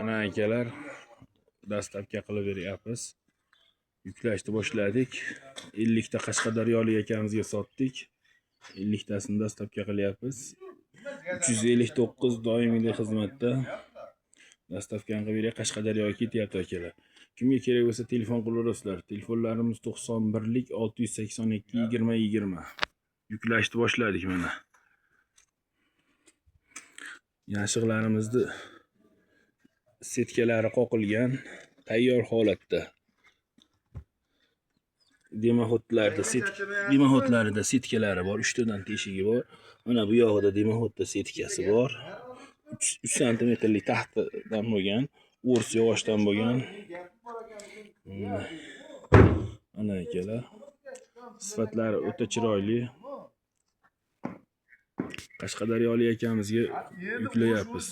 Ana akalar, dastlabki qilib beryapmiz. Yuklashni boshladik. 50 ta Qashqadaryolik akamizga sotdik. 50 tasini dastlabki qilyapmiz. 359 doimiy xizmatda. Dastlabkani qilib beryapti. Qashqadaryoga ketyapti akalar. Kimga kerak bo'lsa telefon qilaverasizlar. Telefonlarimiz 91lik 682 20 20. Yuklashni boshladik mana. Yashiqlarimizni setkalari qoqilgan, tayyor holatda. Demaxodlarida setkalari bor, 3 tadan teshigi bor. Mana bu yog'ida demaxodda setkasi bor. 3 santimetrlik taxtadan bo'lgan, o'rs yog'ochdan bo'lgan. Mana akalar. Sifatlari o'ta chiroyli. Qashqadaryolik akamizga yuklayapmiz.